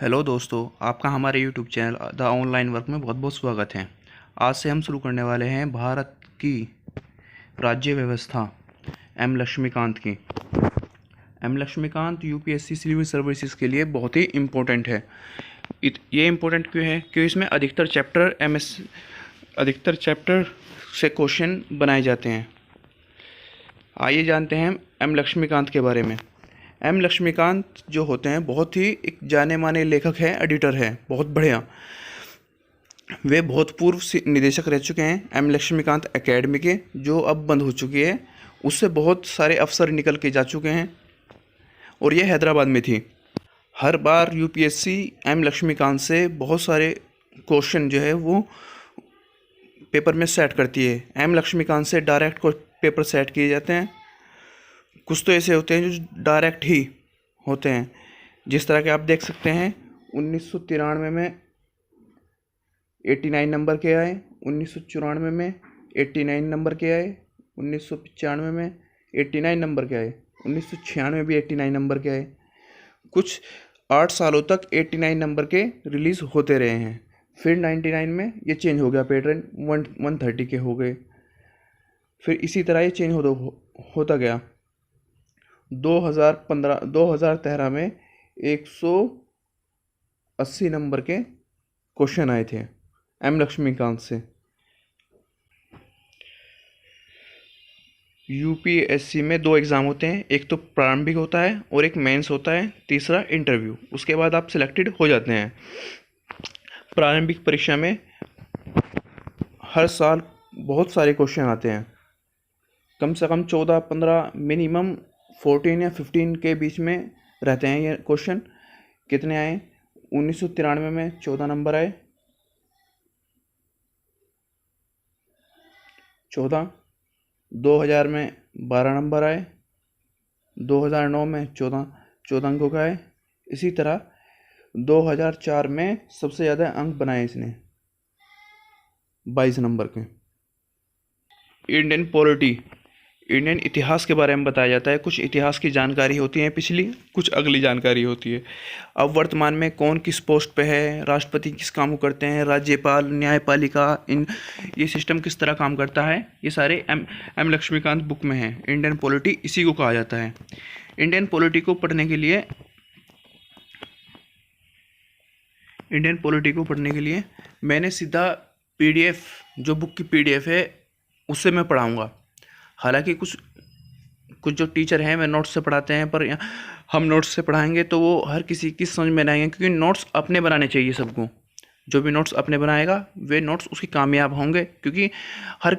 Hello दोस्तों, आपका हमारे YouTube channel the online work में बहुत बहुत स्वागत है। आज से हम शुरू करने वाले हैं भारत की राज्य व्यवस्था एम लक्ष्मीकांत की। M Laxmikanth UPSC civil services के लिए बहुत ही इम्पोर्टेंट है। ये इम्पोर्टेंट क्यों है? क्योंकि इसमें अधिकतर चैप्टर से क्वेश्चन बनाए जाते हैं। आइए जानते हैं एम लक्ष्मीकांत के बारे में। एम लक्ष्मीकांत जो होते हैं बहुत ही एक जाने माने लेखक हैं, एडिटर हैं, बहुत बढ़िया। वे बहुत पूर्व निदेशक रह चुके हैं एम लक्ष्मीकांत एकेडमी के, जो अब बंद हो चुकी है। उससे बहुत सारे अफसर निकल के जा चुके हैं और ये हैदराबाद में थी। हर बार यूपीएससी एम लक्ष्मीकांत से बहुत सारे क्वेश्चन जो है वो पेपर में सेट करती है। एम लक्ष्मीकांत से डायरेक्ट पेपर सेट किए जाते हैं। कुछ तो ऐसे होते हैं जो डायरेक्ट ही होते हैं, जिस तरह के आप देख सकते हैं 1993 में 89 नंबर के आए, 1994 में 89 नंबर के आए, 1995 में 89 नंबर के आए, 1996 में भी 89 नंबर के आए। कुछ 8 सालों तक 89 नंबर के रिलीज़ होते रहे हैं। फिर 99 में ये चेंज हो गया, पैटर्न 130 के हो गए। फिर इसी तरह ये चेंज होता गया। 2013 में 180 नंबर के क्वेश्चन आए थे एम लक्ष्मीकांत से। यूपीएससी में 2 एग्ज़ाम होते हैं, एक तो प्रारंभिक होता है और एक मेंस होता है, तीसरा इंटरव्यू। उसके बाद आप सिलेक्टेड हो जाते हैं। प्रारंभिक परीक्षा में हर साल बहुत सारे क्वेश्चन आते हैं, कम से कम 14-15, मिनिमम 14 या 15 के बीच में रहते हैं ये क्वेश्चन। कितने आए? 1993 में 14 नंबर आए, 14। 2000 में 12 नंबर आए, 2009 में 14 अंकों का आए। इसी तरह 2004 में सबसे ज़्यादा अंक बनाए इसने, 22 नंबर के। इंडियन इतिहास के बारे में बताया जाता है। कुछ इतिहास की जानकारी होती है पिछली, कुछ अगली जानकारी होती है। अब वर्तमान में कौन किस पोस्ट पे है, राष्ट्रपति किस काम को करते हैं, राज्यपाल, न्यायपालिका, ये सिस्टम किस तरह काम करता है, ये सारे एम लक्ष्मीकांत बुक में है। इंडियन पॉलिटी इसी को कहा जाता है। इंडियन पॉलिटी को पढ़ने के लिए मैंने सीधा पीडीएफ, जो बुक की पीडीएफ है उससे मैं पढ़ाऊँगा। हालांकि कुछ जो टीचर हैं वे नोट्स से पढ़ाते हैं, पर हम नोट्स से पढ़ाएंगे तो वो हर किसी की समझ में नहीं आएंगे, क्योंकि नोट्स अपने बनाने चाहिए सबको। जो भी नोट्स अपने बनाएगा वे नोट्स उसके कामयाब होंगे, क्योंकि हर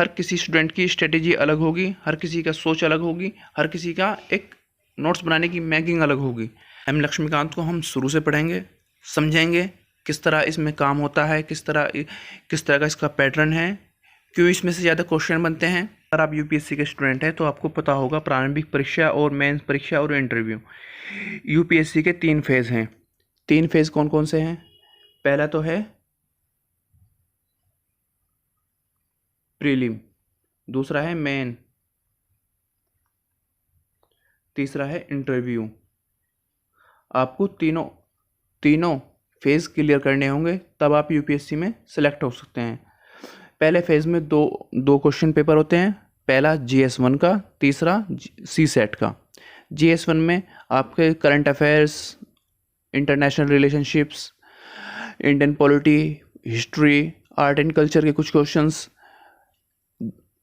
किसी स्टूडेंट की स्ट्रेटेजी अलग होगी, हर किसी का सोच अलग होगी, हर किसी का एक नोट्स बनाने की मैकिंग अलग होगी। एम लक्ष्मीकांत को हम शुरू से पढ़ेंगे, समझेंगे किस तरह इसमें काम होता है, किस तरह का इसका पैटर्न है, क्यों इसमें से ज़्यादा क्वेश्चन बनते हैं। अगर आप यूपीएससी के स्टूडेंट हैं तो आपको पता होगा प्रारंभिक परीक्षा और मेंस परीक्षा और इंटरव्यू। यूपीएससी के 3 फेज़ हैं। 3 फेज़ कौन कौन से हैं? पहला तो है प्रीलिम, दूसरा है मेन, तीसरा है इंटरव्यू। आपको तीनों फेज़ क्लियर करने होंगे, तब आप यूपीएससी में सेलेक्ट हो सकते हैं। पहले फेज़ में दो क्वेश्चन पेपर होते हैं। पहला GS1 का, तीसरा CSET का। GS1 में आपके current affairs, international relationships, Indian polity, history, art and culture के कुछ क्वेश्चंस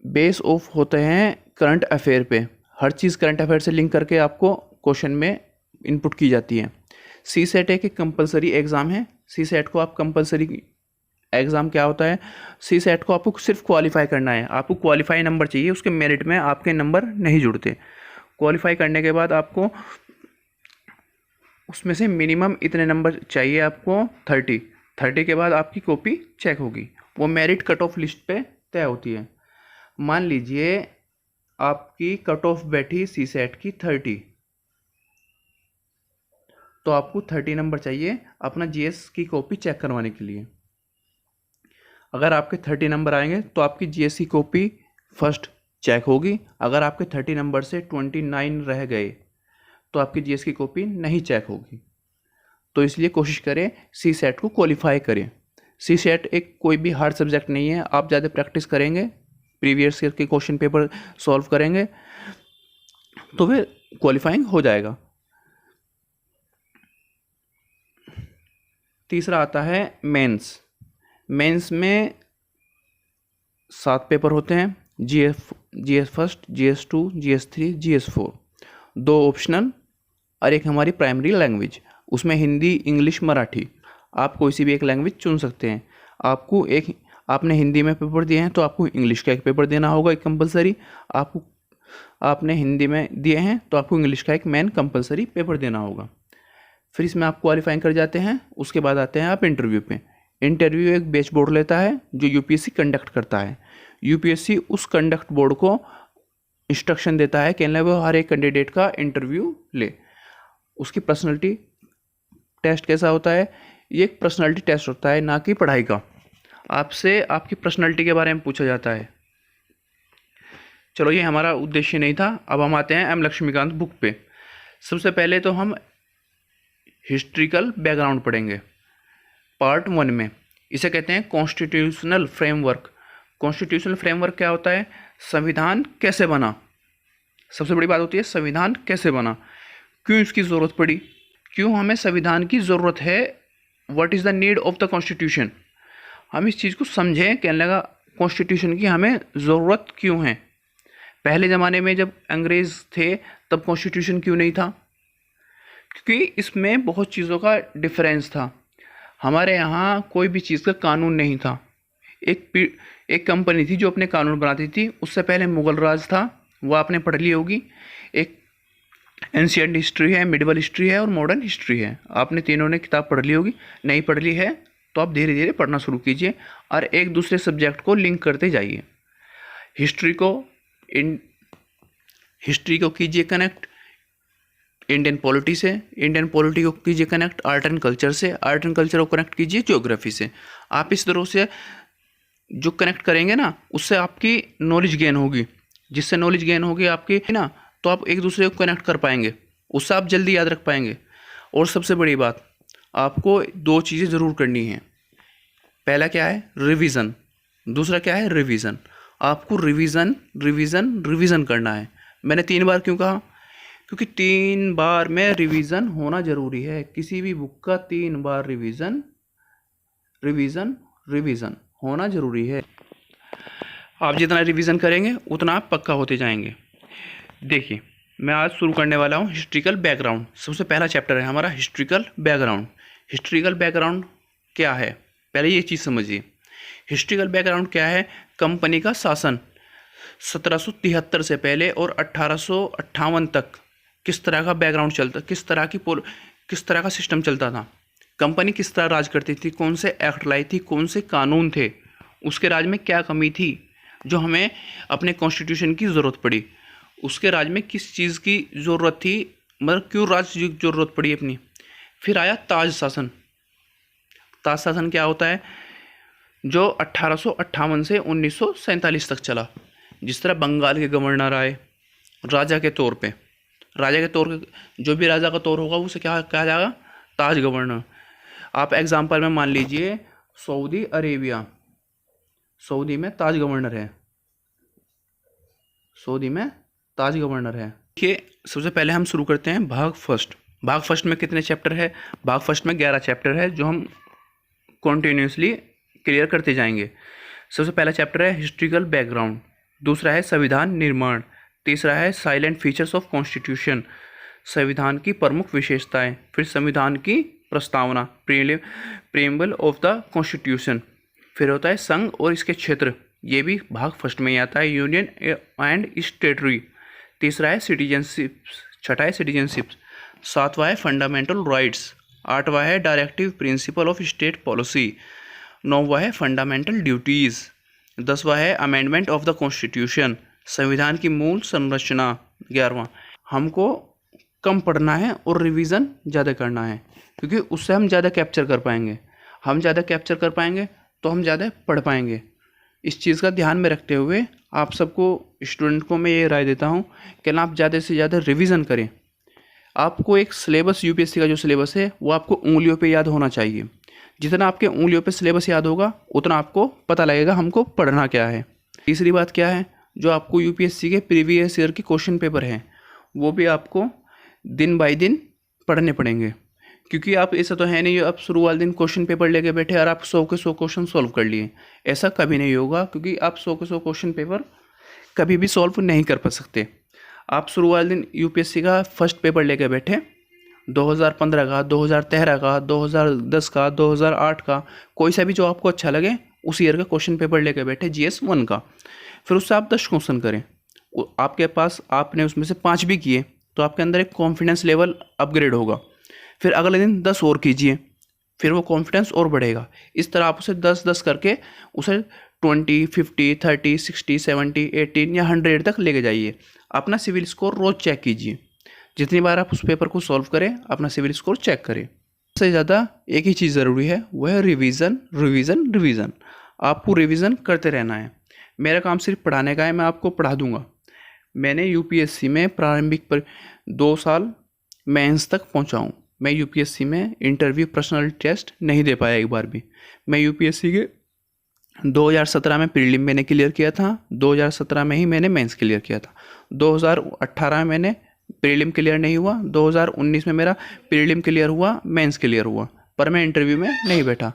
बेस ऑफ होते हैं करंट अफेयर पे। हर चीज़ करंट अफेयर से लिंक करके आपको क्वेश्चन में इनपुट की जाती है। CSET एक कंपलसरी एग्ज़ाम है। CSET को आप कंपलसरी एग्ज़ाम क्या होता है? CSET को आपको सिर्फ क्वालिफाई करना है। आपको क्वालिफाई नंबर चाहिए, उसके मेरिट में आपके नंबर नहीं जुड़ते। क्वालिफाई करने के बाद आपको उसमें से मिनिमम इतने नंबर चाहिए आपको, 30 के बाद आपकी कॉपी चेक होगी। वो मेरिट कट ऑफ लिस्ट पे तय होती है। मान लीजिए आपकी कट ऑफ बैठी CSET की 30, तो आपको 30 नंबर चाहिए अपना GS की कॉपी चेक करवाने के लिए। अगर आपके 30 नंबर आएंगे तो आपकी GS की कॉपी फर्स्ट चेक होगी। अगर आपके 30 नंबर से 29 रह गए तो आपकी GS की कॉपी नहीं चेक होगी। तो इसलिए कोशिश करें सी सेट को क्वालिफाई करें। सी सेट एक कोई भी हार्ड सब्जेक्ट नहीं है, आप ज़्यादा प्रैक्टिस करेंगे, प्रीवियस ईयर के क्वेश्चन पेपर सॉल्व करेंगे तो फिर क्वालिफाइंग हो जाएगा। तीसरा आता है मेंस। मेंस में 7 पेपर होते हैं, GS first, GS 2, GS 3, GS 4, 2 optional और एक हमारी प्राइमरी लैंग्वेज। उसमें हिंदी, इंग्लिश, मराठी, आप कोई सी भी एक लैंग्वेज चुन सकते हैं। आपने हिंदी में पेपर दिए हैं तो आपको इंग्लिश का एक पेपर देना होगा, एक कंपलसरी। आपने हिंदी में दिए हैं तो आपको इंग्लिश का एक मेन कंपलसरी पेपर देना होगा। फिर इसमें आप क्वालिफाइंग कर जाते हैं। उसके बाद आते हैं आप इंटरव्यू पे। इंटरव्यू एक बैच बोर्ड लेता है जो यूपीएससी कंडक्ट करता है। यूपीएससी उस कंडक्ट बोर्ड को इंस्ट्रक्शन देता है कि वो हर एक कैंडिडेट का इंटरव्यू ले। उसकी पर्सनैलिटी टेस्ट कैसा होता है? ये एक पर्सनैलिटी टेस्ट होता है, ना कि पढ़ाई का। आपसे आपकी पर्सनैलिटी के बारे में पूछा जाता है। चलो, ये हमारा उद्देश्य नहीं था। अब हम आते हैं एम लक्ष्मीकांत बुक पे। सबसे पहले तो हम हिस्ट्रिकल बैकग्राउंड पढ़ेंगे पार्ट 1 में। इसे कहते हैं कॉन्स्टिट्यूशनल फ्रेमवर्क। कॉन्स्टिट्यूशनल फ्रेमवर्क क्या होता है? संविधान कैसे बना। सबसे बड़ी बात होती है संविधान कैसे बना, क्यों इसकी ज़रूरत पड़ी, क्यों हमें संविधान की ज़रूरत है, what is the need of the constitution. हम इस चीज़ को समझें, कहने लगा कॉन्स्टिट्यूशन की हमें ज़रूरत क्यों है। पहले ज़माने में जब अंग्रेज़ थे तब कॉन्स्टिट्यूशन क्यों नहीं था? क्योंकि इसमें बहुत चीज़ों का डिफरेंस था। हमारे यहाँ कोई भी चीज़ का कानून नहीं था। एक कंपनी थी जो अपने कानून बनाती थी। उससे पहले मुग़ल राज था, वो आपने पढ़ ली होगी। एक एंशिएंट हिस्ट्री है, मिडिवल हिस्ट्री है और मॉडर्न हिस्ट्री है। आपने तीनों ने किताब पढ़ ली होगी। नहीं पढ़ ली है तो आप धीरे धीरे पढ़ना शुरू कीजिए और एक दूसरे सब्जेक्ट को लिंक करते जाइए। हिस्ट्री को कीजिए कनेक्ट इंडियन पॉलिटी से, इंडियन पॉलिटी को कीजिए कनेक्ट आर्ट एंड कल्चर से, आर्ट एंड कल्चर को कनेक्ट कीजिए ज्योग्राफी से। आप इस तरह से जो कनेक्ट करेंगे ना, उससे आपकी नॉलेज गेन होगी। जिससे नॉलेज गेन होगी आपकी ना, तो आप एक दूसरे को कनेक्ट कर पाएंगे, उससे आप जल्दी याद रख पाएंगे। और सबसे बड़ी बात, आपको 2 चीज़ें ज़रूर करनी है। पहला क्या है? रिवीजन। दूसरा क्या है? रिवीजन। आपको रिवीजन रिवीजन रिवीजन करना है। मैंने 3 बार क्यों कहा? क्योंकि 3 बार में रिवीजन होना ज़रूरी है। किसी भी बुक का 3 बार रिवीजन रिवीजन रिवीजन होना ज़रूरी है। आप जितना रिवीजन करेंगे उतना आप पक्का होते जाएंगे। देखिए, मैं आज शुरू करने वाला हूँ हिस्ट्रिकल बैकग्राउंड। सबसे पहला चैप्टर है हमारा हिस्ट्रिकल बैकग्राउंड। हिस्ट्रिकल बैकग्राउंड क्या है, पहले ये चीज़ समझिए। हिस्ट्रिकल बैकग्राउंड क्या है? कंपनी का शासन 1773 से पहले और 1858 तक किस तरह का बैकग्राउंड चलता, किस तरह का सिस्टम चलता था। कंपनी किस तरह राज करती थी, कौन से एक्ट लाई थी, कौन से कानून थे, उसके राज में क्या कमी थी जो हमें अपने कॉन्स्टिट्यूशन की ज़रूरत पड़ी, उसके राज में किस चीज़ की ज़रूरत थी, मतलब क्यों राज की ज़रूरत पड़ी अपनी। फिर आया ताज शासन। ताज शासन क्या होता है? जो 1858 से 1947 तक चला। जिस तरह बंगाल के गवर्नर आए राजा के तौर पे, जो भी राजा का तौर होगा उसे क्या कहा जाएगा? ताज गवर्नर। आप एग्जाम्पल में मान लीजिए सऊदी अरेबिया, सऊदी में ताज गवर्नर है, सऊदी में ताज गवर्नर है। देखिए, सबसे पहले हम शुरू करते हैं भाग फर्स्ट। भाग फर्स्ट में कितने चैप्टर है? भाग फर्स्ट में 11 चैप्टर है जो हम कॉन्टिन्यूसली क्लियर करते जाएंगे। सबसे पहला चैप्टर है हिस्ट्रिकल बैकग्राउंड, दूसरा है संविधान निर्माण, तीसरा है साइलेंट फीचर्स ऑफ कॉन्स्टिट्यूशन, संविधान की प्रमुख विशेषताएं, फिर संविधान की प्रस्तावना, प्रीएम्बल ऑफ द कॉन्स्टिट्यूशन, फिर होता है संघ और इसके क्षेत्र, ये भी भाग फर्स्ट में ही आता है, यूनियन एंड स्टेटरी, तीसरा है सिटीजनशिप, छठा है सिटीजनशिप, सातवां है फंडामेंटल राइट्स, आठवां है directive principle of state policy, नौवां है फंडामेंटल ड्यूटीज़, 10वां है अमेंडमेंट ऑफ द कॉन्स्टिट्यूशन, संविधान की मूल संरचना, 11वां। हमको कम पढ़ना है और रिवीजन ज़्यादा करना है, क्योंकि उससे हम ज़्यादा कैप्चर कर पाएंगे। हम ज़्यादा कैप्चर कर पाएंगे तो हम ज़्यादा पढ़ पाएंगे। इस चीज़ का ध्यान में रखते हुए आप सबको, स्टूडेंट को मैं ये राय देता हूँ कि ना आप ज़्यादा से ज़्यादा रिवीजन करें। आपको एक सिलेबस यूपीएससी का जो सिलेबस है वो आपको उंगलियों पे याद होना चाहिए। जितना आपके उंगलियों पे सिलेबस याद होगा उतना आपको पता लगेगा हमको पढ़ना क्या है। तीसरी बात क्या है, जो आपको यूपीएससी के प्रीवियस ईयर के क्वेश्चन पेपर हैं वो भी आपको दिन बाय दिन पढ़ने पड़ेंगे, क्योंकि आप ऐसा तो है नहीं आप शुरू वाले दिन क्वेश्चन पेपर लेके बैठे और आप 100 के 100 क्वेश्चन सॉल्व कर लिए। ऐसा कभी नहीं होगा, क्योंकि आप 100 के 100 क्वेश्चन पेपर कभी भी सॉल्व नहीं कर पा सकते। आप शुरू वाले दिन यूपीएससी का फर्स्ट पेपर लेके बैठे 2015 का, 2013 का, 2010 का, 2008 का, कोई सा भी जो आपको अच्छा लगे उस ईयर का क्वेश्चन पेपर लेके बैठे GS 1 का। फिर उससे आप 10 क्वेश्चन करें, आपके पास आपने उसमें से 5 भी किए तो आपके अंदर एक कॉन्फिडेंस लेवल अपग्रेड होगा। फिर अगले दिन 10 और कीजिए, फिर वो कॉन्फिडेंस और बढ़ेगा। इस तरह आप उसे 10-10 करके उसे 20, 50, 30, 60, 70, 80 या 100 तक लेके जाइए। अपना सिविल स्कोर रोज़ चेक कीजिए। जितनी बार आप उस पेपर को सॉल्व करें अपना सिविल स्कोर चेक करें। सबसे ज़्यादा एक ही चीज़ ज़रूरी है, वह है रिवीजन रिवीजन रिवीजन। आपको रिवीजन करते रहना है। मेरा काम सिर्फ पढ़ाने का है, मैं आपको पढ़ा दूंगा। मैंने यूपीएससी में प्रारंभिक पर 2 साल मेंस तक पहुंचा हूं। मैं यूपीएससी में इंटरव्यू पर्सनल टेस्ट नहीं दे पाया एक बार भी। मैं यूपीएससी के 2017 में प्रीलिम मैंने क्लियर किया था, 2017 में ही मैंने मेंस क्लियर किया था। 2018 में मैंने प्रीलिम क्लियर नहीं हुआ, 2019 में मेरा प्रीलिम क्लियर हुआ, मेंस क्लियर हुआ, पर मैं इंटरव्यू में नहीं बैठा।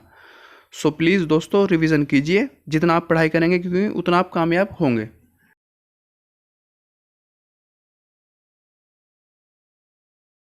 सो प्लीज़ दोस्तों रिवीजन कीजिए, जितना आप पढ़ाई करेंगे क्योंकि उतना आप कामयाब होंगे।